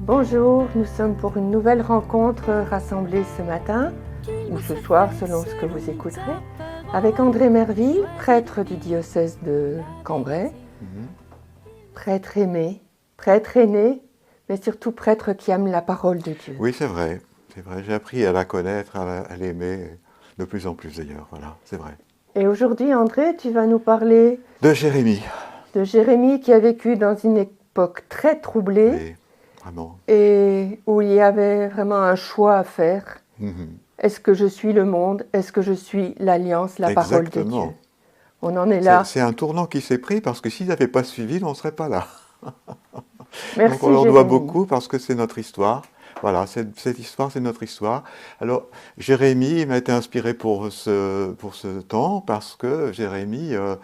Bonjour, nous sommes pour une nouvelle rencontre rassemblée ce matin, ou ce soir selon ce que vous écouterez, avec André Merville, prêtre du diocèse de Cambrai, prêtre aimé, prêtre aîné, mais surtout prêtre qui aime la parole de Dieu. Oui, c'est vrai. J'ai appris à la connaître, à l'aimer, de plus en plus d'ailleurs. Voilà, c'est vrai. Et aujourd'hui, André, tu vas nous parler De Jérémie. de Jérémie qui a vécu dans une époque très troublée. Oui, vraiment. Et où il y avait vraiment un choix à faire. Est-ce que je suis le monde? Est-ce que je suis l'alliance, la parole de Dieu? On en est là. C'est un tournant qui s'est pris parce que s'ils n'avaient pas suivi, on ne serait pas là. Merci, donc on leur Jérémie. doit beaucoup parce que c'est notre histoire. Voilà, cette histoire, c'est notre histoire. Alors, Jérémie m'a été inspiré pour ce temps parce que Jérémie a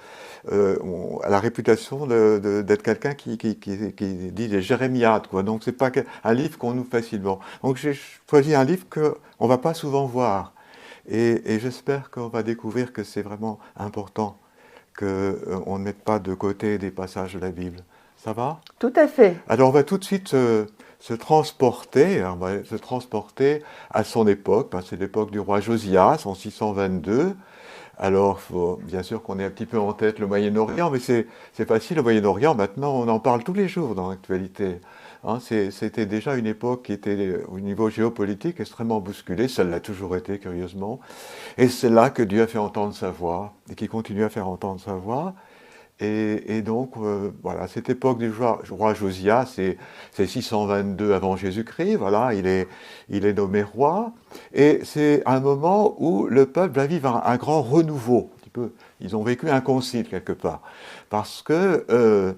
la réputation d'être quelqu'un qui dit des jérémiades, quoi. Donc, c'est pas un livre qu'on nous facilement. Donc, j'ai choisi un livre qu'on ne va pas souvent voir. Et j'espère qu'on va découvrir que c'est vraiment important qu'on ne mette pas de côté des passages de la Bible. Ça va? Tout à fait. Alors, on va tout de suite se transporter à son époque. C'est l'époque du roi Josias en 622. Alors, faut bien sûr qu'on ait un petit peu en tête le Moyen-Orient, mais c'est facile, le Moyen-Orient, maintenant on en parle tous les jours dans l'actualité. C'était déjà une époque qui était au niveau géopolitique extrêmement bousculée, ça l'a toujours été curieusement, et c'est là que Dieu a fait entendre sa voix, et qui continue à faire entendre sa voix. Et donc, voilà, cette époque du roi Josias, c'est 622 avant Jésus-Christ, voilà, il est nommé roi, et c'est un moment où le peuple va vivre un grand renouveau, un petit peu. Ils ont vécu un concile quelque part, parce que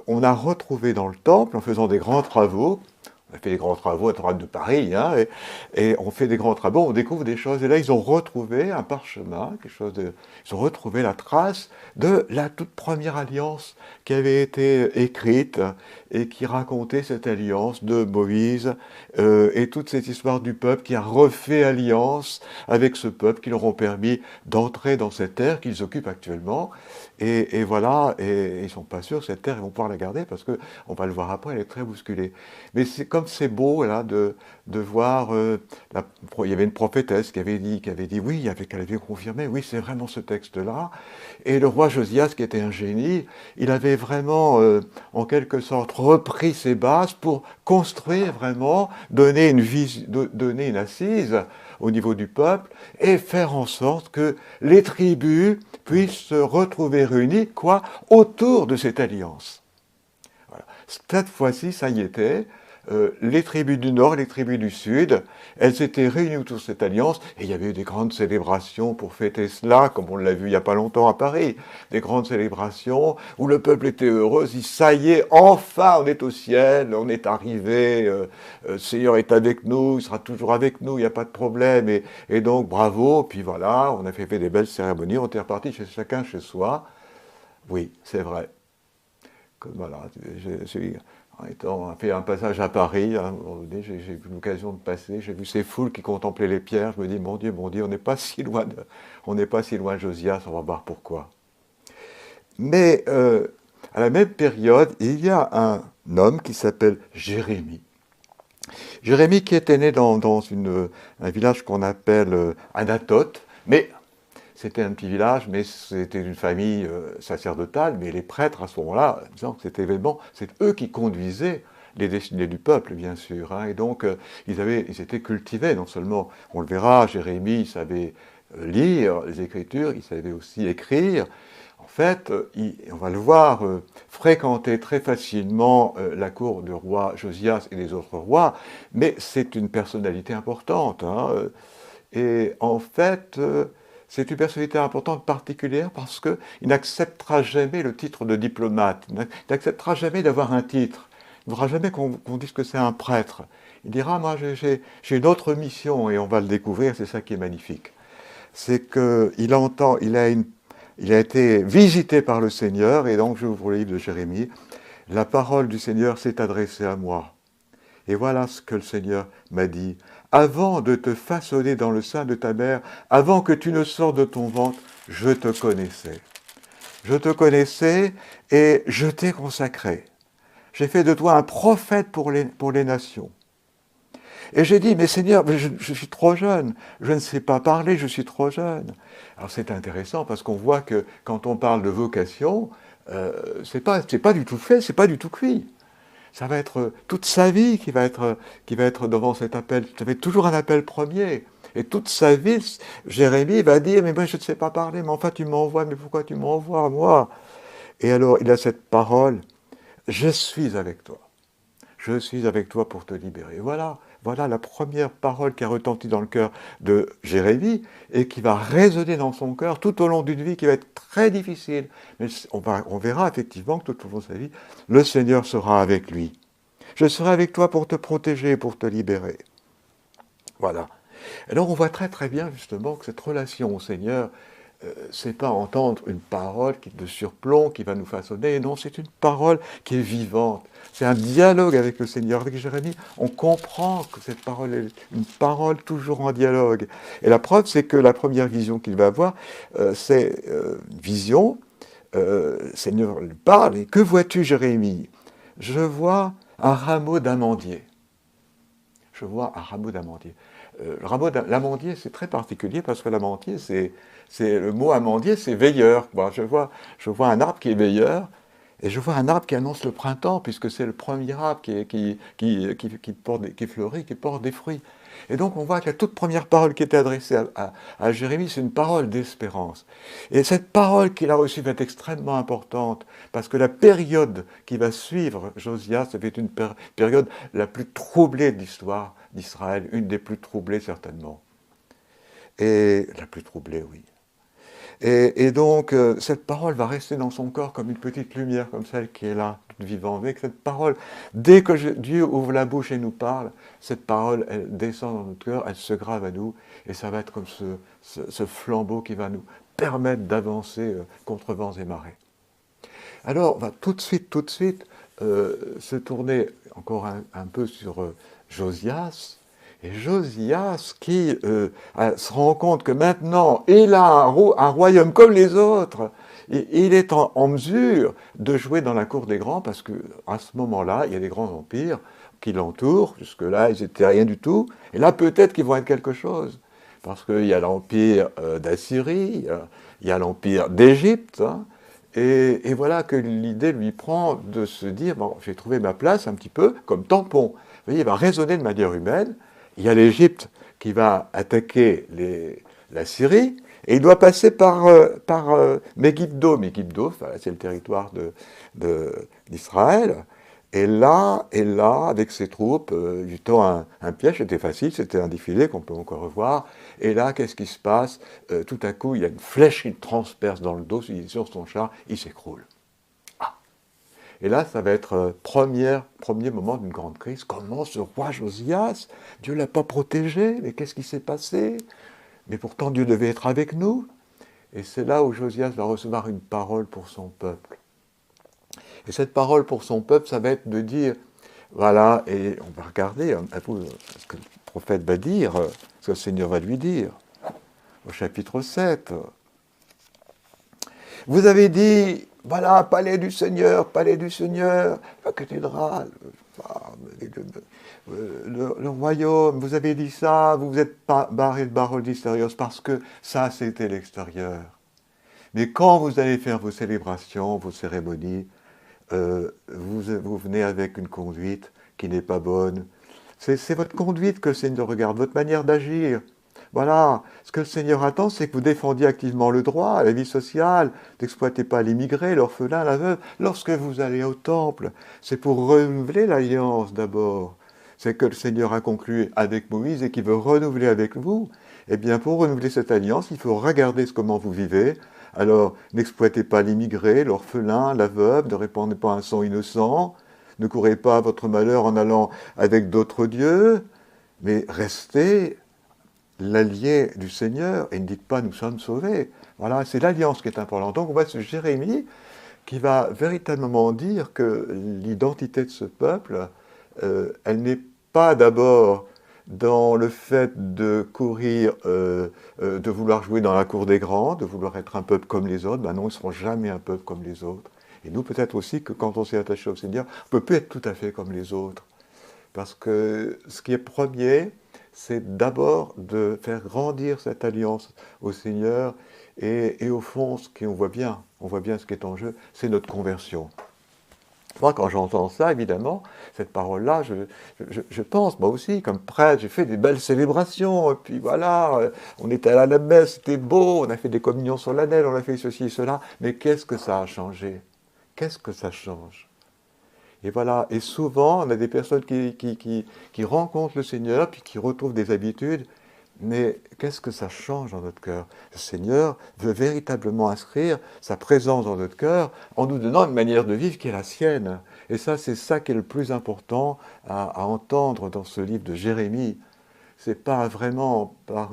on a retrouvé dans le temple, en faisant des grands travaux, on a fait des grands travaux à droite de Paris, et on fait des grands travaux, on découvre des choses. Et là, ils ont retrouvé un parchemin, ils ont retrouvé la trace de la toute première alliance qui avait été écrite et qui racontait cette alliance de Moïse et toute cette histoire du peuple qui a refait alliance avec ce peuple qui leur ont permis d'entrer dans cette terre qu'ils occupent actuellement. Et voilà, et ils ne sont pas sûrs que cette terre, ils vont pouvoir la garder parce qu'on va le voir après, elle est très bousculée. Mais comme c'est beau là, de voir, il y avait une prophétesse qui avait dit oui, elle avait confirmé, oui, c'est vraiment ce texte-là. Et le roi Josias, qui était un génie, il avait vraiment, en quelque sorte, repris ses bases pour construire vraiment, donner une assise au niveau du peuple et faire en sorte que les tribus puissent se retrouver réunies, autour de cette alliance. Voilà. Cette fois-ci, ça y était, les tribus du Nord et les tribus du Sud, elles s'étaient réunies autour de cette alliance, et il y avait eu des grandes célébrations pour fêter cela, comme on l'a vu il n'y a pas longtemps à Paris, des grandes célébrations où le peuple était heureux, il dit ça y est, enfin on est au ciel, on est arrivé, le Seigneur est avec nous, il sera toujours avec nous, il n'y a pas de problème, et donc bravo, puis voilà, on a fait des belles cérémonies, on était reparti chacun chez soi. Oui, c'est vrai. Voilà, on a fait un passage à Paris, j'ai eu l'occasion de passer, j'ai vu ces foules qui contemplaient les pierres, je me dis, mon Dieu, on n'est pas si loin de Josias, on va voir pourquoi. Mais à la même période, il y a un homme qui s'appelle Jérémie. Jérémie qui était né dans un village qu'on appelle Anatote, mais c'était un petit village, mais c'était une famille sacerdotale, mais les prêtres, à ce moment-là, disant que cet événement, c'est eux qui conduisaient les destinées du peuple, bien sûr. Et donc, ils étaient cultivés, non seulement, on le verra, Jérémie, il savait lire les Écritures, il savait aussi écrire. En fait, on va le voir, fréquenter très facilement la cour du roi Josias et des autres rois, mais c'est une personnalité importante. Et en fait... c'est une personnalité importante, particulière, parce qu'il n'acceptera jamais le titre de diplomate. Il n'acceptera jamais d'avoir un titre. Il ne voudra jamais qu'on dise que c'est un prêtre. Il dira, moi, j'ai une autre mission, et on va le découvrir, c'est ça qui est magnifique. C'est qu'il a été visité par le Seigneur, et donc j'ouvre le livre de Jérémie. La parole du Seigneur s'est adressée à moi. Et voilà ce que le Seigneur m'a dit. Avant de te façonner dans le sein de ta mère, avant que tu ne sortes de ton ventre, je te connaissais. Je te connaissais et je t'ai consacré. j'ai fait de toi un prophète pour les nations. Et j'ai dit, mais Seigneur, je suis trop jeune, je ne sais pas parler, je suis trop jeune. Alors c'est intéressant parce qu'on voit que quand on parle de vocation, c'est pas du tout fait, c'est pas du tout cuit. Ça va être toute sa vie qui va être devant cet appel. Ça va être toujours un appel premier. Et toute sa vie, Jérémie va dire, mais moi je ne sais pas parler, mais enfin tu m'envoies, mais pourquoi tu m'envoies, moi? Et alors il a cette parole, je suis avec toi. Je suis avec toi pour te libérer. Voilà la première parole qui a retenti dans le cœur de Jérémie et qui va résonner dans son cœur tout au long d'une vie qui va être très difficile. Mais on verra effectivement que tout au long de sa vie, le Seigneur sera avec lui. Je serai avec toi pour te protéger, pour te libérer. Voilà. Alors on voit très très bien justement que cette relation au Seigneur, c'est pas entendre une parole de surplomb qui va nous façonner, non, c'est une parole qui est vivante. C'est un dialogue avec le Seigneur. Avec Jérémie, on comprend que cette parole est une parole toujours en dialogue. Et la preuve, c'est que la première vision qu'il va avoir, c'est une vision. Le Seigneur lui parle, et que vois-tu, Jérémie? Je vois un rameau d'amandier. Je vois un rameau d'amandier. Le rameau d'amandier, c'est très particulier parce que l'amandier, le mot amandier, c'est veilleur. Bon, je vois un arbre qui est veilleur et je vois un arbre qui annonce le printemps puisque c'est le premier arbre qui fleurit, qui porte des fruits. Et donc on voit que la toute première parole qui était adressée à Jérémie, c'est une parole d'espérance. Et cette parole qu'il a reçue va être extrêmement importante parce que la période qui va suivre Josias, ça va être une période la plus troublée de l'histoire d'Israël, une des plus troublées certainement. Et la plus troublée, oui. Et donc, cette parole va rester dans son corps comme une petite lumière, comme celle qui est là, toute vivante. Avec cette parole, dès que Dieu ouvre la bouche et nous parle, cette parole, elle descend dans notre cœur, elle se grave à nous, et ça va être comme ce flambeau qui va nous permettre d'avancer contre vents et marées. Alors, on va tout de suite, se tourner encore un peu sur Josias. Et Josias qui se rend compte que maintenant, il a un royaume comme les autres. Et il est en mesure de jouer dans la cour des grands parce qu'à ce moment-là, il y a des grands empires qui l'entourent. Jusque-là, ils n'étaient rien du tout. Et là, peut-être qu'ils vont être quelque chose. Parce qu'il y a l'empire d'Assyrie, il y a l'empire d'Égypte. Hein, et voilà que l'idée lui prend de se dire, bon, j'ai trouvé ma place un petit peu comme tampon. Vous voyez, il va raisonner de manière humaine. Il y a l'Égypte qui va attaquer la Syrie, et il doit passer par Megiddo. Megiddo, c'est le territoire d'Israël. Et là, avec ses troupes, du temps un piège, c'était facile, c'était un défilé qu'on peut encore revoir. Et là, qu'est-ce qui se passe? Tout à coup, il y a une flèche qui le transperce dans le dos, sur son char, il s'écroule. Et là, ça va être premier moment d'une grande crise. Comment ce roi Josias, Dieu ne l'a pas protégé, mais qu'est-ce qui s'est passé? Mais pourtant, Dieu devait être avec nous. Et c'est là où Josias va recevoir une parole pour son peuple. Et cette parole pour son peuple, ça va être de dire, voilà, et on va regarder un peu ce que le prophète va dire, ce que le Seigneur va lui dire, au chapitre 7. Vous avez dit, voilà, palais du Seigneur, la cathédrale, le royaume, vous avez dit ça, vous vous êtes barré de paroles mystérieuses parce que ça, c'était l'extérieur. Mais quand vous allez faire vos célébrations, vos cérémonies, vous venez avec une conduite qui n'est pas bonne. C'est votre conduite que le Seigneur regarde, votre manière d'agir. Voilà, ce que le Seigneur attend, c'est que vous défendiez activement le droit, la vie sociale, n'exploitez pas l'immigré, l'orphelin, la veuve. Lorsque vous allez au temple, c'est pour renouveler l'alliance d'abord. C'est que le Seigneur a conclu avec Moïse et qu'il veut renouveler avec vous. Eh bien, pour renouveler cette alliance, il faut regarder comment vous vivez. Alors, n'exploitez pas l'immigré, l'orphelin, la veuve, ne répandez pas un sang innocent, ne courez pas à votre malheur en allant avec d'autres dieux, mais restez l'allié du Seigneur et ne dites pas nous sommes sauvés. Voilà, c'est l'alliance qui est importante. Donc on voit ce Jérémie qui va véritablement dire que l'identité de ce peuple, elle n'est pas d'abord dans le fait de courir, de vouloir jouer dans la cour des grands, de vouloir être un peuple comme les autres. Ben non, ils ne seront jamais un peuple comme les autres. Et nous, peut-être aussi que quand on s'est attaché au Seigneur, on ne peut plus être tout à fait comme les autres. Parce que ce qui est premier, c'est d'abord de faire grandir cette alliance au Seigneur. Et au fond, on voit bien ce qui est en jeu, c'est notre conversion. Moi, quand j'entends ça, évidemment, cette parole-là, je pense, moi aussi, comme prêtre, j'ai fait des belles célébrations, et puis voilà, on était à la messe, c'était beau, on a fait des communions solennelles, on a fait ceci et cela, mais qu'est-ce que ça a changé? Qu'est-ce que ça change? Et voilà, et souvent, on a des personnes qui rencontrent le Seigneur, puis qui retrouvent des habitudes, mais qu'est-ce que ça change dans notre cœur? Le Seigneur veut véritablement inscrire sa présence dans notre cœur en nous donnant une manière de vivre qui est la sienne. Et ça, c'est ça qui est le plus important à entendre dans ce livre de Jérémie. C'est pas vraiment par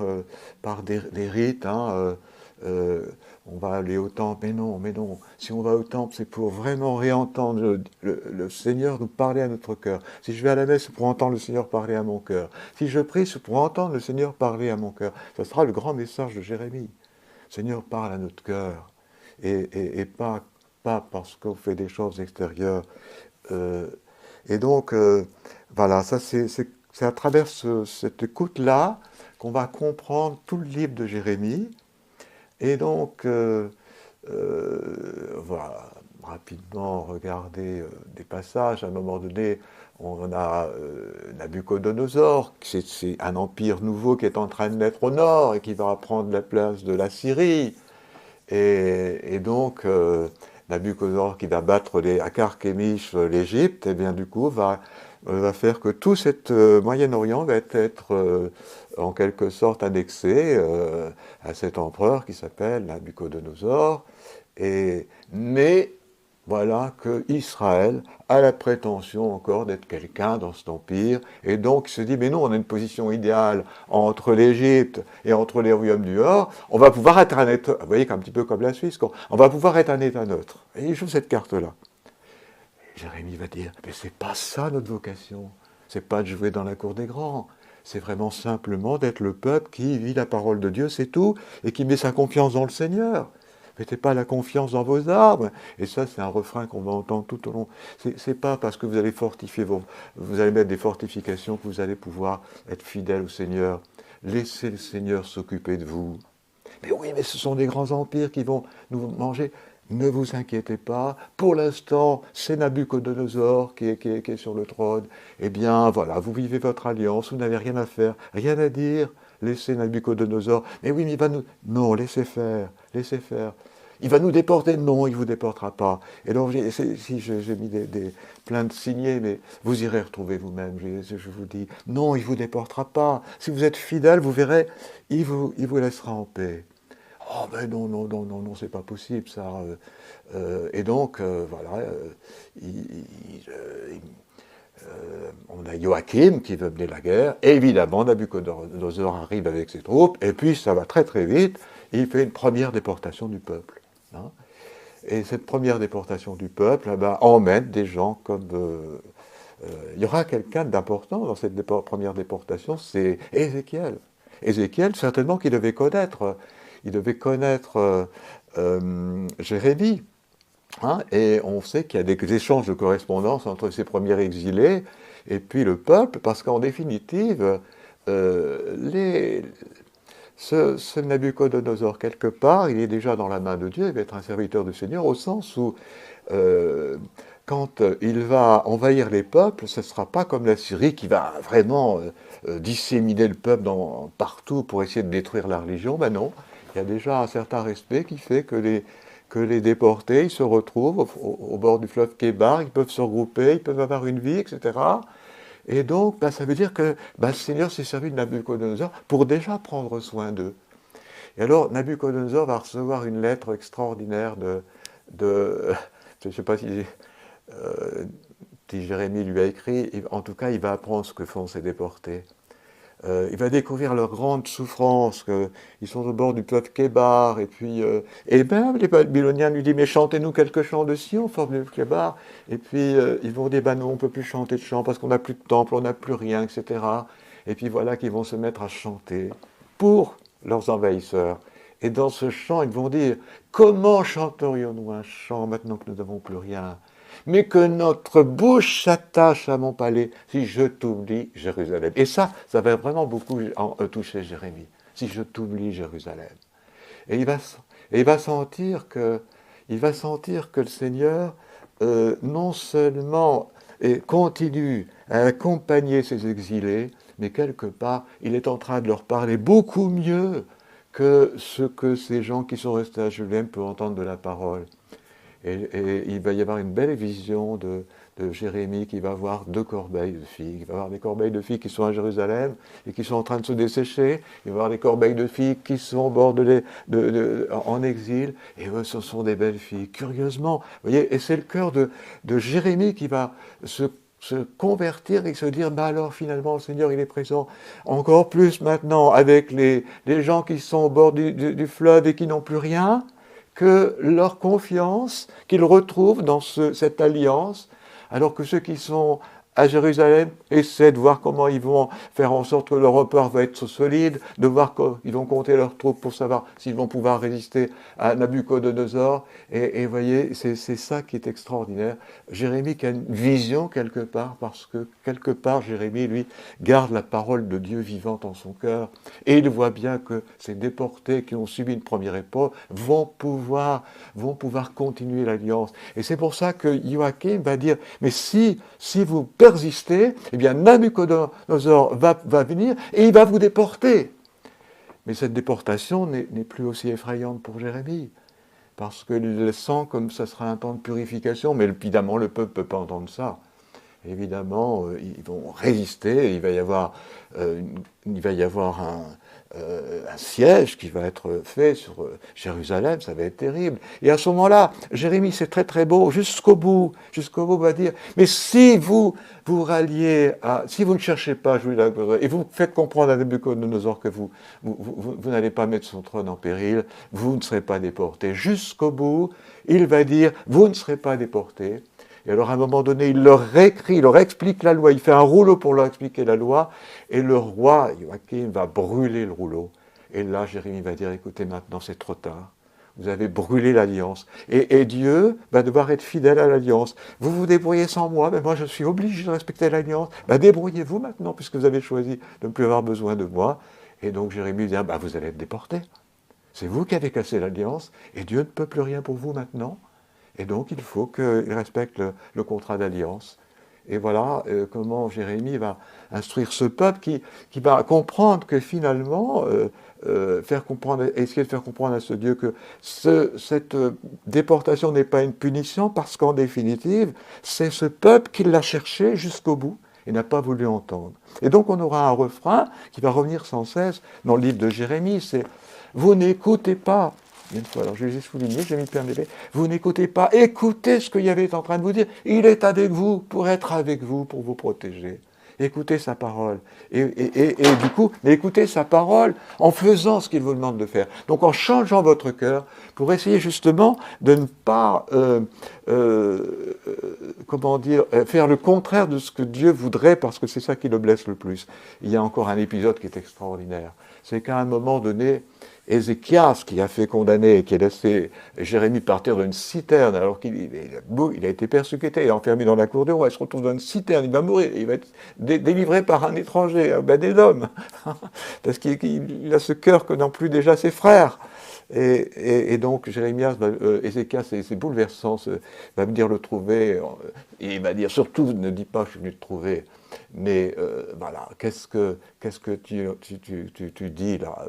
des rites, on va aller au temple, mais non. Si on va au temple, c'est pour vraiment réentendre le Seigneur nous parler à notre cœur. Si je vais à la messe, c'est pour entendre le Seigneur parler à mon cœur. Si je prie, c'est pour entendre le Seigneur parler à mon cœur. Ce sera le grand message de Jérémie. Le Seigneur parle à notre cœur. Et pas parce qu'on fait des choses extérieures. Et donc, voilà, ça c'est à travers cette écoute-là qu'on va comprendre tout le livre de Jérémie. Et donc, voilà, rapidement regarder des passages. À un moment donné, on a Nabuchodonosor, c'est un empire nouveau qui est en train de naître au nord et qui va prendre la place de la Syrie. Et donc, Nabuchodonosor qui va battre à Carchemish l'Égypte, et bien du coup va faire que tout cet Moyen-Orient va être en quelque sorte annexé à cet empereur qui s'appelle Nabuchodonosor. Mais voilà que Israël a la prétention encore d'être quelqu'un dans cet empire, et donc il se dit, mais non, on a une position idéale entre l'Égypte et entre les royaumes du Nord, on va pouvoir être un État, vous voyez, un petit peu comme la Suisse, on va pouvoir être un État neutre. Et il joue cette carte-là. Jérémie va dire, mais c'est pas ça notre vocation, c'est pas de jouer dans la cour des grands, c'est vraiment simplement d'être le peuple qui vit la parole de Dieu, c'est tout, et qui met sa confiance dans le Seigneur. Mettez pas la confiance dans vos armes. Et ça, c'est un refrain qu'on va entendre tout au long. C'est pas parce que vous allez fortifier vous allez mettre des fortifications que vous allez pouvoir être fidèle au Seigneur. Laissez le Seigneur s'occuper de vous. Mais oui, mais ce sont des grands empires qui vont nous manger. Ne vous inquiétez pas. Pour l'instant, c'est Nabuchodonosor qui est sur le trône. Eh bien, voilà, vous vivez votre alliance, vous n'avez rien à faire, rien à dire. Laissez Nabuchodonosor. Mais oui, mais il va nous... Non, laissez faire. Il va nous déporter. Non, il ne vous déportera pas. Et donc, si j'ai mis plein de signés, mais vous irez retrouver vous-même. Je vous dis, non, il ne vous déportera pas. Si vous êtes fidèle, vous verrez, il vous laissera en paix. Oh, ben non, c'est pas possible, ça. Et donc, voilà, on a Joachim qui veut mener la guerre, et évidemment, Nabuchodonosor arrive avec ses troupes, et puis ça va très très vite, il fait une première déportation du peuple. Hein. Et cette première déportation du peuple emmène des gens comme... il y aura quelqu'un d'important dans cette première déportation, c'est Ézéchiel. Ézéchiel, certainement qu'il devait connaître. Il devait connaître Jérémie. Hein, et on sait qu'il y a des échanges de correspondance entre ces premiers exilés et puis le peuple, parce qu'en définitive, ce Nabuchodonosor, quelque part, il est déjà dans la main de Dieu, il va être un serviteur du Seigneur, au sens où, quand il va envahir les peuples, ce ne sera pas comme la Syrie qui va vraiment disséminer le peuple partout pour essayer de détruire la religion. Ben non, il y a déjà un certain respect qui fait que les déportés, ils se retrouvent au bord du fleuve Kébar, ils peuvent se regrouper, ils peuvent avoir une vie, etc. Et donc, ça veut dire que le Seigneur s'est servi de Nabuchodonosor pour déjà prendre soin d'eux. Et alors, Nabuchodonosor va recevoir une lettre extraordinaire je ne sais pas si Jérémie lui a écrit, en tout cas, il va apprendre ce que font ces déportés. Il va découvrir leur grande souffrance, qu'ils sont au bord du fleuve Kébar, et même les Babyloniens lui disent, mais chantez-nous quelques chants de Sion, forme du Kébar, et puis ils vont dire, non, on ne peut plus chanter de chants parce qu'on n'a plus de temple, on n'a plus rien, etc. Et puis voilà qu'ils vont se mettre à chanter pour leurs envahisseurs. Et dans ce chant, ils vont dire, comment chanterions-nous un chant maintenant que nous n'avons plus rien? Mais que notre bouche s'attache à mon palais si je t'oublie, Jérusalem. Et ça va vraiment beaucoup toucher Jérémie. Si je t'oublie, Jérusalem. Et il va sentir que le Seigneur, non seulement continue à accompagner ses exilés, mais quelque part, il est en train de leur parler beaucoup mieux que ce que ces gens qui sont restés à Jérusalem peuvent entendre de la parole. Et il va y avoir une belle vision de Jérémie qui va voir 2 corbeilles de figues. Il va avoir des corbeilles de figues qui sont à Jérusalem et qui sont en train de se dessécher. Il va avoir des corbeilles de figues qui sont au bord en exil. Et eux, ce sont des belles figues. Curieusement, vous voyez, et c'est le cœur de Jérémie qui va se convertir et se dire, bah alors finalement le Seigneur il est présent encore plus maintenant avec les gens qui sont au bord du fleuve et qui n'ont plus rien, que leur confiance qu'ils retrouvent dans cette alliance, alors que ceux qui sont à Jérusalem essaient de voir comment ils vont faire en sorte que leur report va être solide, de voir qu'ils vont compter leurs troupes pour savoir s'ils vont pouvoir résister à Nabuchodonosor. Et vous voyez, c'est ça qui est extraordinaire. Jérémie qui a une vision quelque part, parce que quelque part, Jérémie, lui, garde la parole de Dieu vivante en son cœur. Et il voit bien que ces déportés qui ont subi une première épreuve vont pouvoir continuer l'alliance. Et c'est pour ça que Joachim va dire, mais si vous persistez, eh bien Nabuchodonosor va venir et il va vous déporter. Mais cette déportation n'est plus aussi effrayante pour Jérémie, parce qu'il sent comme ça sera un temps de purification, mais évidemment le peuple ne peut pas entendre ça. Évidemment, ils vont résister, il va y avoir un siège qui va être fait sur Jérusalem, ça va être terrible. Et à ce moment-là, Jérémie, c'est très très beau, jusqu'au bout, va dire, mais si vous ralliez si vous ne cherchez pas à jouer la gloire, et vous faites comprendre à Nabuchodonosor que vous n'allez pas mettre son trône en péril, vous ne serez pas déportés. Jusqu'au bout, il va dire, vous ne serez pas déportés. Et alors à un moment donné, il leur explique la loi, il fait un rouleau pour leur expliquer la loi, et le roi Joachim va brûler le rouleau. Et là, Jérémie va dire, écoutez, maintenant c'est trop tard, vous avez brûlé l'alliance. Et Dieu va devoir être fidèle à l'alliance. Vous vous débrouillez sans moi, mais moi je suis obligé de respecter l'alliance. Débrouillez-vous maintenant, puisque vous avez choisi de ne plus avoir besoin de moi. Et donc Jérémie dit, vous allez être déportés. C'est vous qui avez cassé l'alliance, et Dieu ne peut plus rien pour vous maintenant. Et donc, il faut qu'il respecte le contrat d'alliance. Et voilà comment Jérémie va instruire ce peuple qui va comprendre que finalement, essayer de faire comprendre à ce Dieu que cette déportation n'est pas une punition, parce qu'en définitive, c'est ce peuple qui l'a cherché jusqu'au bout et n'a pas voulu entendre. Et donc, on aura un refrain qui va revenir sans cesse dans le livre de Jérémie, c'est « Vous n'écoutez pas ». Une fois, alors je les ai soulignés, j'ai mis PMDB. Vous n'écoutez pas, écoutez ce que Yahvé est en train de vous dire. Il est avec vous pour être avec vous, pour vous protéger. Écoutez sa parole. Et du coup, écoutez sa parole en faisant ce qu'il vous demande de faire. Donc en changeant votre cœur pour essayer justement de ne pas, faire le contraire de ce que Dieu voudrait, parce que c'est ça qui le blesse le plus. Il y a encore un épisode qui est extraordinaire. C'est qu'à un moment donné, Ézéchias, qui a fait condamner et qui a laissé Jérémie partir d'une citerne, alors qu'il a été persécuté et enfermé dans la cour du roi, il se retrouve dans une citerne, il va mourir, il va être délivré par un étranger, des hommes, parce qu'il a ce cœur que n'ont plus déjà ses frères. Et donc Ézéchias, c'est bouleversant, va venir le trouver, et il va dire, surtout ne dis pas je suis venu te trouver, mais voilà, qu'est-ce que tu dis là?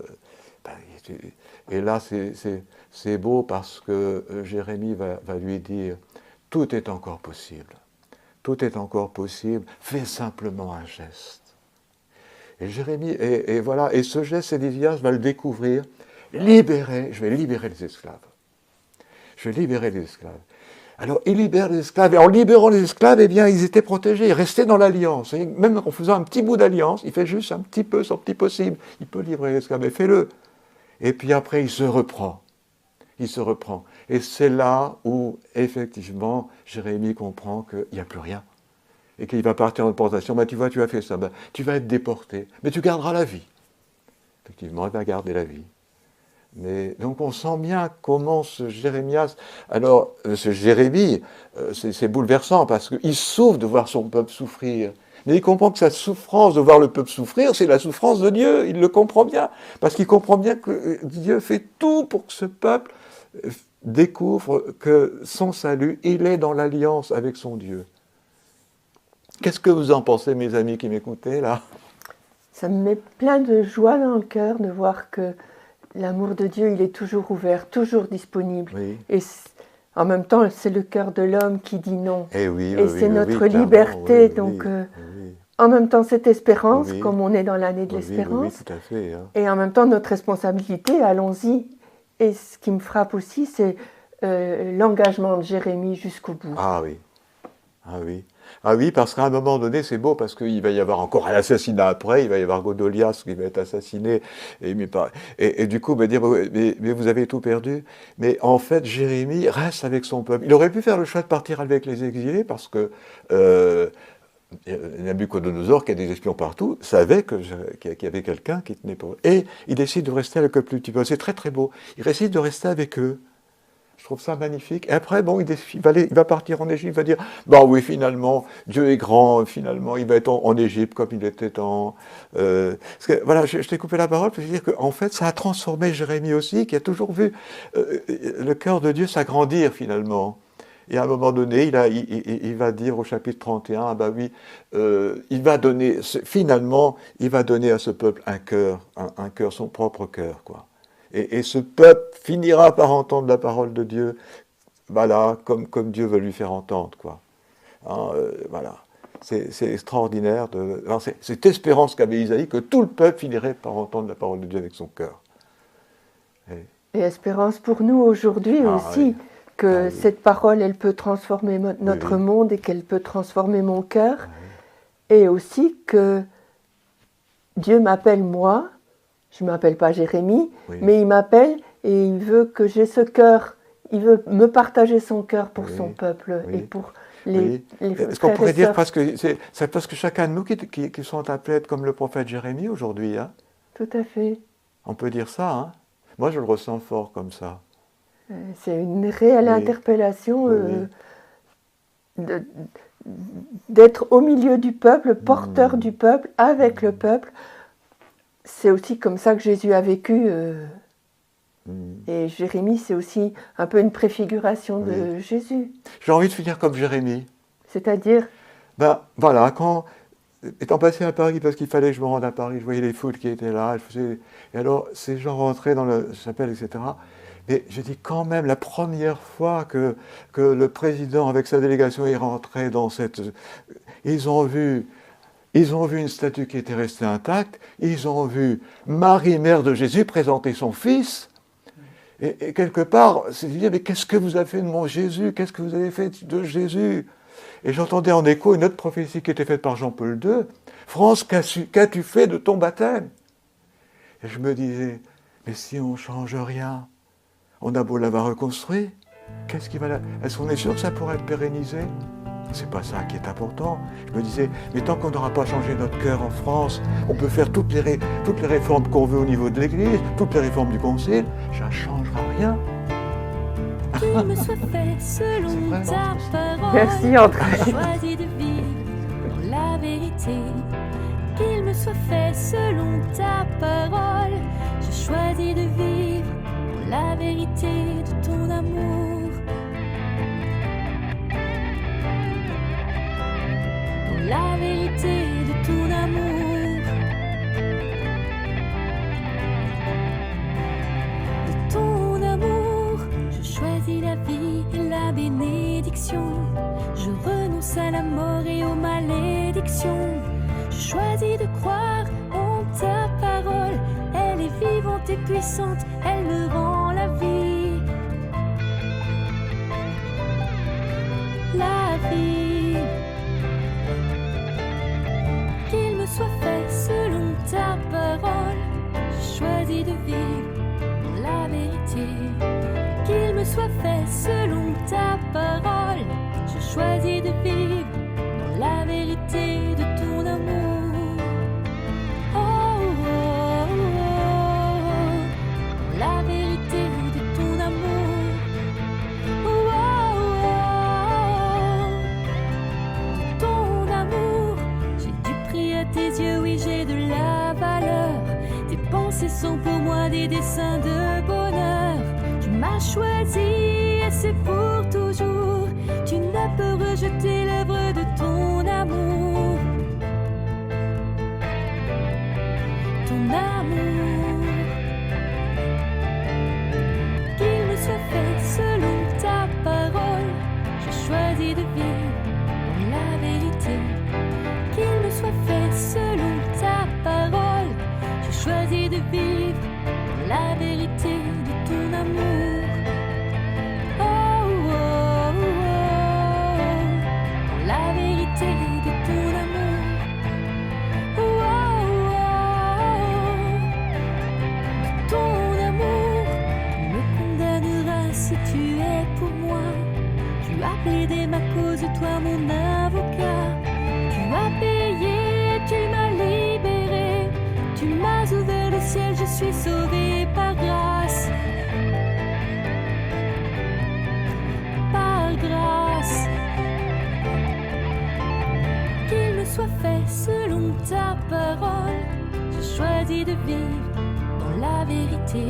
Et là, c'est beau, parce que Jérémie va lui dire, tout est encore possible. Tout est encore possible. Fais simplement un geste. Et Jérémie, et voilà, et ce geste, Ézéchias va le découvrir. Je vais libérer les esclaves. Je vais libérer les esclaves. Alors, il libère les esclaves, et en libérant les esclaves, eh bien, ils étaient protégés, ils restaient dans l'alliance. Et même en faisant un petit bout d'alliance, il fait juste un petit peu son petit possible. Il peut livrer les esclaves, mais fais-le. Et puis après, il se reprend. Et c'est là où, effectivement, Jérémie comprend qu'il n'y a plus rien. Et qu'il va partir en déportation. Tu vois, tu as fait ça. Tu vas être déporté. Mais tu garderas la vie. Effectivement, il va garder la vie. Mais donc on sent bien comment ce Jérémias, alors ce Jérémie, c'est bouleversant parce qu'il souffre de voir son peuple souffrir. Mais il comprend que sa souffrance de voir le peuple souffrir, c'est la souffrance de Dieu. Il le comprend bien. Parce qu'il comprend bien que Dieu fait tout pour que ce peuple découvre que son salut, il est dans l'alliance avec son Dieu. Qu'est-ce que vous en pensez, mes amis qui m'écoutez, là? Ça me met plein de joie dans le cœur de voir que l'amour de Dieu, il est toujours ouvert, toujours disponible. Oui. Et en même temps, c'est le cœur de l'homme qui dit non. Et oui, et c'est notre liberté. Donc, en même temps, cette espérance, comme on est dans l'année de l'espérance. Oui, tout à fait. Hein. Et en même temps, notre responsabilité, allons-y. Et ce qui me frappe aussi, c'est l'engagement de Jérémie jusqu'au bout. Ah oui. Ah oui. Ah oui, parce qu'à un moment donné, c'est beau, parce qu'il va y avoir encore un assassinat après, il va y avoir Godolias qui va être assassiné, et du coup, dire, mais vous avez tout perdu. Mais en fait, Jérémie reste avec son peuple. Il aurait pu faire le choix de partir avec les exilés, parce que Nabucodonosor, qui a des espions partout, savait qu'il y avait quelqu'un qui tenait pour eux. Et il décide de rester avec le plus petit peuple. C'est très très beau. Il décide de rester avec eux. Je trouve ça magnifique. Et après, bon, il va partir en Égypte, il va dire, bah oui, finalement, Dieu est grand, finalement, il va être en Égypte comme il était en... parce que, voilà, je t'ai coupé la parole pour dire qu'en fait, ça a transformé Jérémie aussi, qui a toujours vu le cœur de Dieu s'agrandir, finalement. Et à un moment donné, il va dire au chapitre 31, ah bah oui, il va donner, finalement, il va donner à ce peuple un cœur, son propre cœur, quoi. Et ce peuple finira par entendre la parole de Dieu, voilà, comme Dieu veut lui faire entendre, quoi. Hein, voilà. C'est extraordinaire, cette espérance qu'avait Isaïe, que tout le peuple finirait par entendre la parole de Dieu avec son cœur. Et espérance pour nous aujourd'hui aussi, que cette parole, elle peut transformer notre monde et qu'elle peut transformer mon cœur. Et aussi que Dieu m'appelle moi. Je ne m'appelle pas Jérémie, mais il m'appelle et il veut que j'ai ce cœur. Il veut me partager son cœur pour son peuple et pour les frères. Est-ce qu'on pourrait dire c'est parce que chacun de nous qui sont appelés à être comme le prophète Jérémie aujourd'hui, hein? Tout à fait. On peut dire ça, hein? Moi, je le ressens fort comme ça. C'est une réelle interpellation d'être au milieu du peuple, porteur du peuple, avec le peuple. C'est aussi comme ça que Jésus a vécu. Et Jérémie, c'est aussi un peu une préfiguration de Jésus. J'ai envie de finir comme Jérémie. C'est-à-dire voilà, étant passé à Paris, parce qu'il fallait que je me rende à Paris, je voyais les foules qui étaient là, et alors ces gens rentraient dans la chapelle, etc. Mais je dis quand même, la première fois que le président, avec sa délégation, est rentré dans cette... Ils ont vu une statue qui était restée intacte, ils ont vu Marie, mère de Jésus, présenter son fils, et quelque part, c'est de dire, mais qu'est-ce que vous avez fait de mon Jésus? Qu'est-ce que vous avez fait de Jésus? Et j'entendais en écho une autre prophétie qui était faite par Jean-Paul II, « France, qu'as-tu fait de ton baptême ?» Et je me disais, mais si on ne change rien, on a beau l'avoir reconstruit, est-ce qu'on est sûr que ça pourrait être pérennisé? C'est pas ça qui est important. Je me disais, mais tant qu'on n'aura pas changé notre cœur en France, on peut faire toutes les réformes qu'on veut au niveau de l'Église, toutes les réformes du Concile, ça ne changera rien. Qu'il me soit fait selon ta parole. Merci André. J'ai choisi de vivre dans la vérité. Qu'il me soit fait selon ta parole. J'ai choisi de vivre dans la vérité de ton amour. La vérité de ton amour, de ton amour, je choisis la vie et la bénédiction. Je renonce à la mort et aux malédictions. Je choisis de croire en ta parole. Elle est vivante et puissante, elle me rend la vie. La vie. Qu'il me soit fait selon ta parole. Je choisis de vivre dans la vérité. Qu'il me soit fait selon ta parole. Je choisis de vivre dans la vérité de ton amour. Oh, oh, oh, oh. La vérité. des dessins de bonheur. Tu m'as choisi et c'est pour toujours. Tu ne peux rejeter l'œuvre de ton amour. Ton amour. Qu'il me soit fait selon ta parole. J'ai choisi de vivre dans la vérité. Qu'il me soit fait selon ta parole. J'ai choisi de vivre dans la vérité de ton amour. Oh, oh, oh, oh. Dans la vérité de ton amour. Oh, oh, oh, oh. De ton amour. Tu me condamneras si tu es pour moi. Tu as plaidé ma cause, toi mon avocat. Tu as payé, tu m'as libéré. Tu m'as ouvert le ciel, je suis sauvée par grâce. Par grâce. Qu'il me soit fait selon ta parole. J'ai choisi de vivre dans la vérité.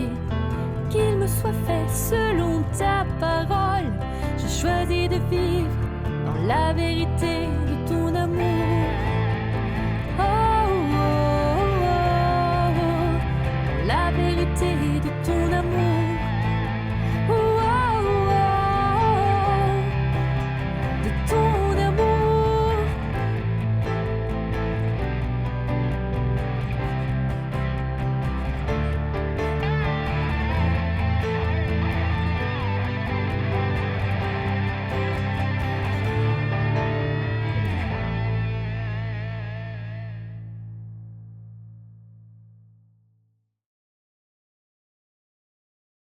Qu'il me soit fait selon ta parole. J'ai choisi de vivre dans la vérité